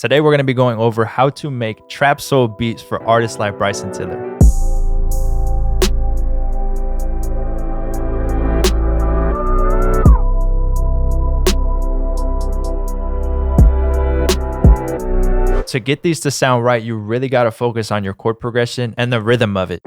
Today we're going to be going over how to make trap soul beats for artists like Bryson Tiller. To get these to sound right, you really got to focus on your chord progression and the rhythm of it.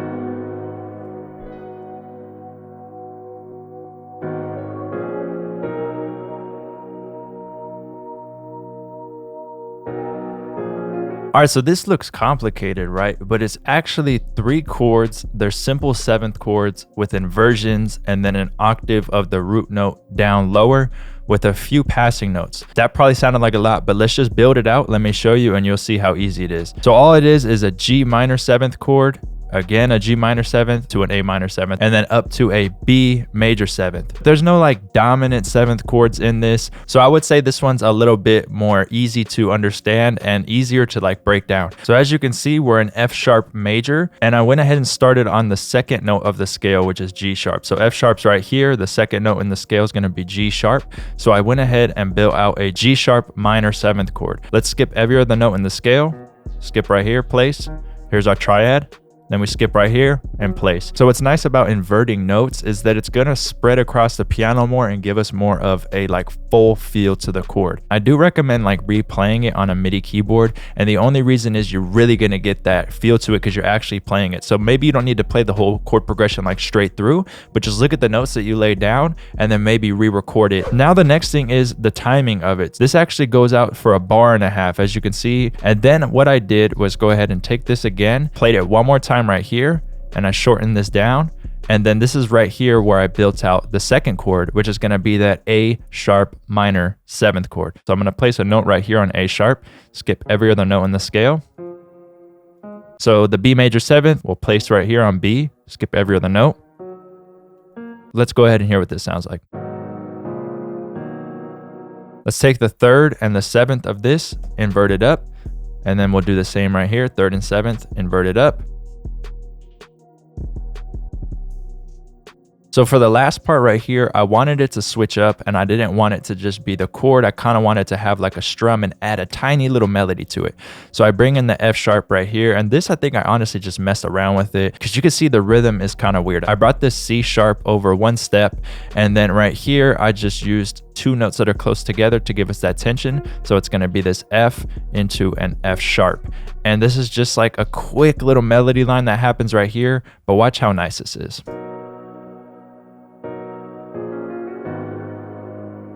All right, so this looks complicated, right? But it's actually 3 chords. They're simple 7th chords with inversions and then an octave of the root note down lower with a few passing notes. That probably sounded like a lot, but let's just build it out. Let me show you and you'll see how easy it is. So all it is a G minor 7th chord, again a G minor 7th to an A minor 7th, and then up to a B major 7th. There's no like dominant 7th chords in this, so I would say this one's a little bit more easy to understand and easier to like break down. So as you can see, we're in F sharp major, and I went ahead and started on the 2nd note of the scale, which is G sharp. So F sharp's right here, the 2nd note in the scale is going to be G sharp. So I went ahead and built out a G sharp minor 7th chord. Let's skip every other note in the scale, skip right here, place. Here's our triad. Then we skip right here and place. So what's nice about inverting notes is that it's gonna spread across the piano more and give us more of a like full feel to the chord. I do recommend like replaying it on a MIDI keyboard, and the only reason is you're really gonna get that feel to it because you're actually playing it. So maybe you don't need to play the whole chord progression like straight through, but just look at the notes that you laid down and then maybe re-record it. Now the next thing is the timing of it. This actually goes out for 1.5 bars, as you can see. And then what I did was go ahead and take this again, played it one more time right here, and I shortened this down, and then this is right here where I built out the 2nd chord, which is going to be that A sharp minor 7th chord. So I'm going to place a note right here on A sharp, skip every other note in the scale. So the B major 7th we'll place right here on B, skip every other note. Let's go ahead and hear what this sounds like. Let's take the 3rd and the 7th of this, invert it up, and then we'll do the same right here, 3rd and 7th, invert it up. So for the last part right here, I wanted it to switch up, and I didn't want it to just be the chord. I kind of wanted to have like a strum and add a tiny little melody to it. So I bring in the F sharp right here, and this I think I honestly just messed around with it because you can see the rhythm is kind of weird. I brought this C sharp over 1 step, and then right here I just used 2 notes that are close together to give us that tension. So it's going to be this F into an F sharp, and this is just like a quick little melody line that happens right here, but watch how nice this is.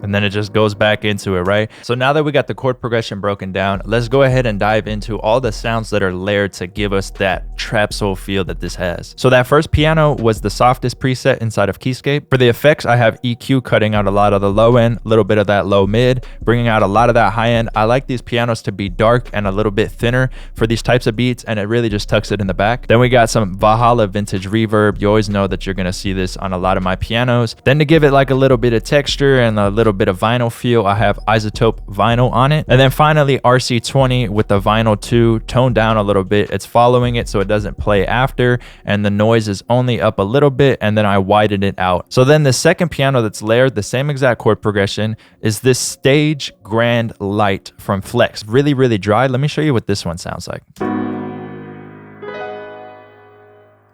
And then it just goes back into it, right? So now that we got the chord progression broken down, let's go ahead and dive into all the sounds that are layered to give us that trap soul feel that this has. So that first piano was the softest preset inside of Keyscape. For the effects, I have EQ cutting out a lot of the low end, a little bit of that low mid, bringing out a lot of that high end. I like these pianos to be dark and a little bit thinner for these types of beats, and it really just tucks it in the back. Then we got some Valhalla vintage reverb. You always know that you're gonna see this on a lot of my pianos. Then to give it like a little bit of texture and a little bit of vinyl feel, I have isotope vinyl on it. And then finally RC20 with the vinyl 2 toned down a little bit. It's following it so it doesn't play after, and the noise is only up a little bit, and then I widened it out. So then the second piano that's layered the same exact chord progression is this Stage Grand Light from Flex. Really, really dry. Let me show you what this one sounds like.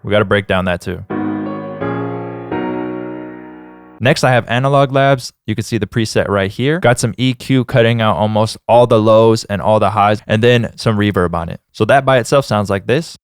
We got to break down that too. Next, I have Analog Labs. You can see the preset right here. Got some EQ cutting out almost all the lows and all the highs, and then some reverb on it. So that by itself sounds like this.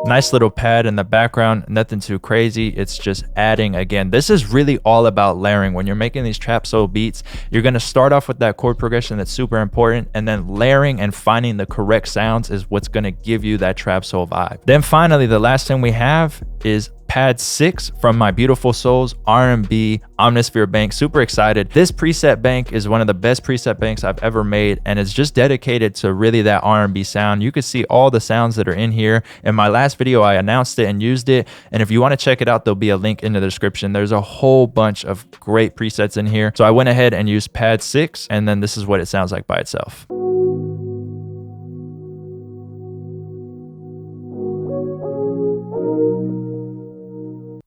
Nice little pad in the background, nothing too crazy. It's just adding again. This is really all about layering. When you're making these trap soul beats, you're gonna start off with that chord progression that's super important, and then layering and finding the correct sounds is what's gonna give you that trap soul vibe. Then finally, the last thing we have is Pad 6 from My Beautiful Souls R&B Omnisphere bank. Super excited. This preset bank is one of the best preset banks I've ever made, and it's just dedicated to really that R&B sound. You can see all the sounds that are in here. In my last video, I announced it and used it, and if you want to check it out, there'll be a link in the description. There's a whole bunch of great presets in here. So I went ahead and used Pad 6, and then this is what it sounds like by itself.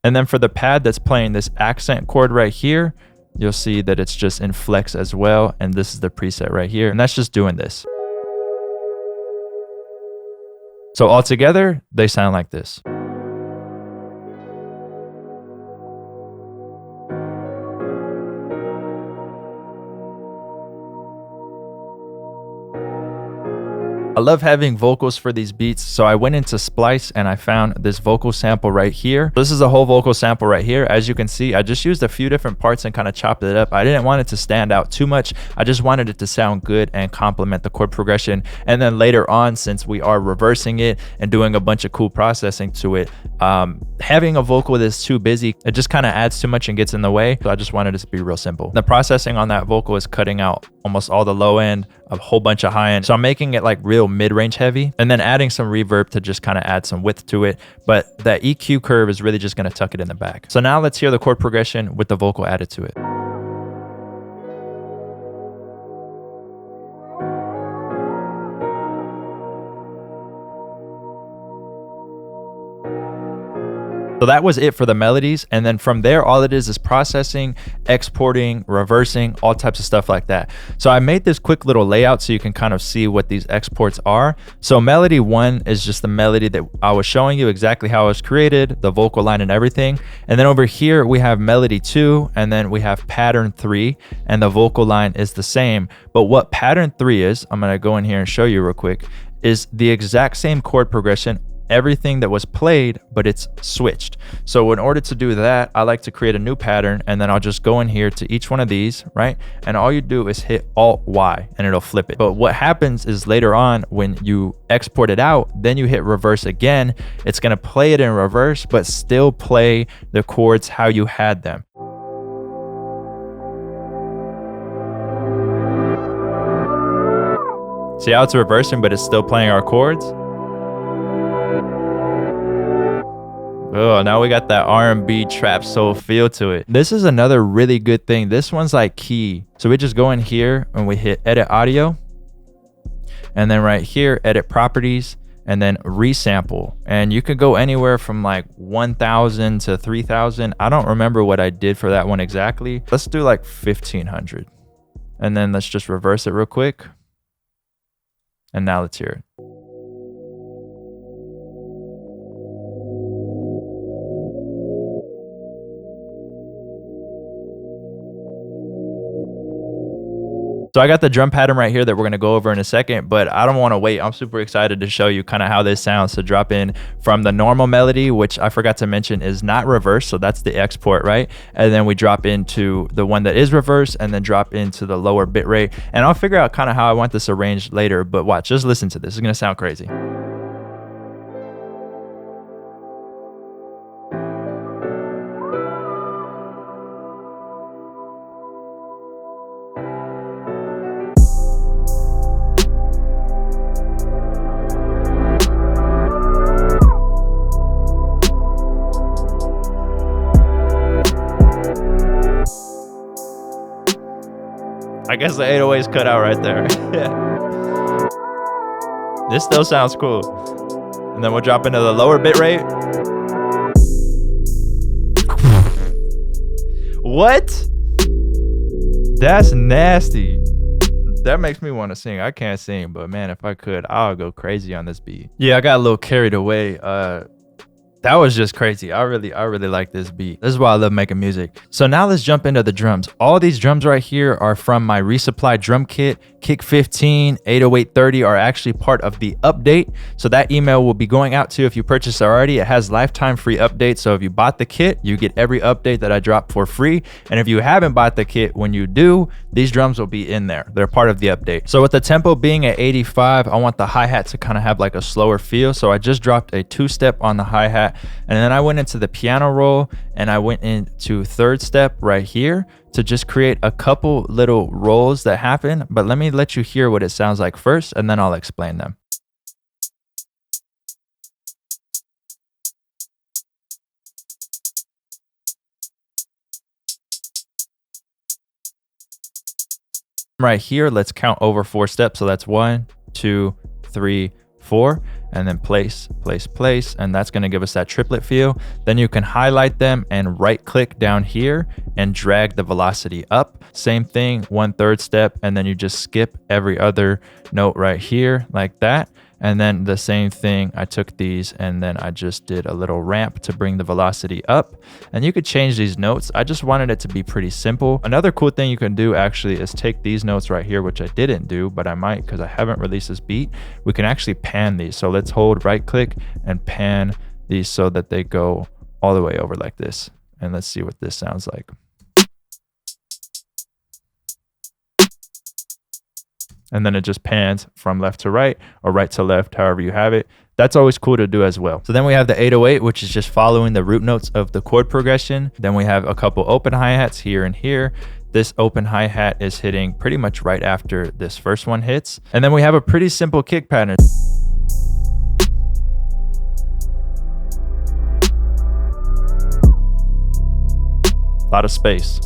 And then for the pad that's playing this accent chord right here, you'll see that it's just in flex as well. And this is the preset right here. And that's just doing this. So altogether, they sound like this. I love having vocals for these beats, so I went into Splice and I found this vocal sample right here. This is a whole vocal sample right here. As you can see, I just used a few different parts and kind of chopped it up. I didn't want it to stand out too much. I just wanted it to sound good and complement the chord progression. And then later on, since we are reversing it and doing a bunch of cool processing to it, having a vocal that's too busy, it just kind of adds too much and gets in the way. So I just wanted it to be real simple. The processing on that vocal is cutting out almost all the low end, a whole bunch of high end. So I'm making it like real mid-range heavy and then adding some reverb to just kind of add some width to it. But that EQ curve is really just going to tuck it in the back. So now let's hear the chord progression with the vocal added to it. So that was it for the melodies. And then from there, all it is processing, exporting, reversing, all types of stuff like that. So I made this quick little layout so you can kind of see what these exports are. So melody 1 is just the melody that I was showing you exactly how it was created, the vocal line and everything. And then over here, we have melody 2, and then we have pattern 3, and the vocal line is the same. But what pattern 3 is, I'm gonna go in here and show you real quick, is the exact same chord progression, everything that was played, but it's switched. So in order to do that, I like to create a new pattern, and then I'll just go in here to each one of these, right? And all you do is hit Alt Y and it'll flip it. But what happens is later on when you export it out, then you hit reverse again, it's gonna play it in reverse, but still play the chords how you had them. See how it's reversing, but it's still playing our chords? Oh, now we got that R&B trap soul feel to it. This is another really good thing. This one's like key. So we just go in here and we hit edit audio. And then right here, edit properties, and then resample. And you could go anywhere from like 1,000 to 3,000. I don't remember what I did for that one exactly. Let's do like 1,500. And then let's just reverse it real quick. And now let's hear it. So I got the drum pattern right here that we're gonna go over in a second, but I don't wanna wait. I'm super excited to show you kind of how this sounds to drop in from the normal melody, which I forgot to mention is not reverse. So that's the export, right? And then we drop into the one that is reverse and then drop into the lower bit rate. And I'll figure out kind of how I want this arranged later, but watch, just listen to this. It's gonna sound crazy. I guess the 808's cut out right there. This still sounds cool. And then we'll drop into the lower bit rate. What? That's nasty. That makes me want to sing. I can't sing, but man, if I could, I'll go crazy on this beat. Yeah, I got a little carried away. That was just crazy. I really like this beat. This is why I love making music. So now let's jump into the drums. All these drums right here are from my resupply drum kit. Kick 15, 80830 are actually part of the update. So that email will be going out to you if you purchased already. It has lifetime free updates. So if you bought the kit, you get every update that I drop for free. And if you haven't bought the kit, when you do, these drums will be in there. They're part of the update. So with the tempo being at 85, I want the hi-hat to kind of have like a slower feel. So I just dropped a 2-step on the hi-hat. And then I went into the piano roll and I went into 3rd step right here to just create a couple little rolls that happen. But let me let you hear what it sounds like first, and then I'll explain them. Right here, let's count over 4 steps. So that's 1, 2, 3, 4. and then place, place, place, and that's going to give us that triplet feel. Then you can highlight them and right click down here and drag the velocity up. Same thing, 1/3 step, and then you just skip every other note right here like that. And then the same thing, I took these and then I just did a little ramp to bring the velocity up. And you could change these notes. I just wanted it to be pretty simple. Another cool thing you can do actually is take these notes right here, which I didn't do, but I might because I haven't released this beat. We can actually pan these. So let's hold right click and pan these so that they go all the way over like this. And let's see what this sounds like. And then it just pans from left to right or right to left, however you have it. That's always cool to do as well. So then we have the 808, which is just following the root notes of the chord progression. Then we have a couple open hi-hats here and here. This open hi-hat is hitting pretty much right after this first one hits. And then we have a pretty simple kick pattern. A lot of space.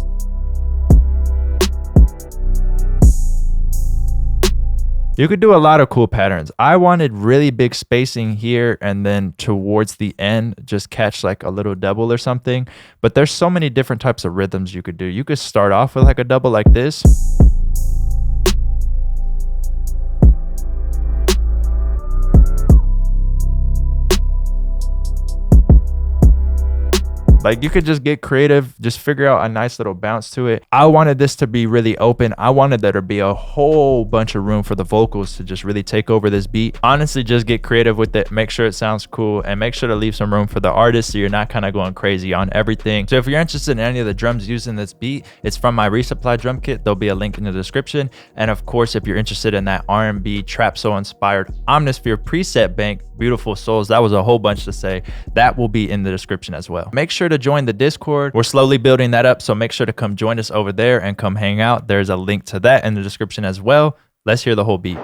You could do a lot of cool patterns. I wanted really big spacing here and then towards the end, just catch like a little double or something. But there's so many different types of rhythms you could do. You could start off with like a double like this. Like you could just get creative, just figure out a nice little bounce to it. I wanted this to be really open. I wanted there to be a whole bunch of room for the vocals to just really take over this beat. Honestly, just get creative with it. Make sure it sounds cool and make sure to leave some room for the artist so you're not kind of going crazy on everything. So if you're interested in any of the drums used in this beat, it's from my resupply drum kit. There'll be a link in the description. And of course, if you're interested in that R&B trap soul inspired Omnisphere preset bank, Beautiful Souls, that was a whole bunch to say, that will be in the description as well. Make sure to join the Discord. We're slowly building that up, so make sure to come join us over there and come hang out. There's a link to that in the description as well. Let's hear the whole beat.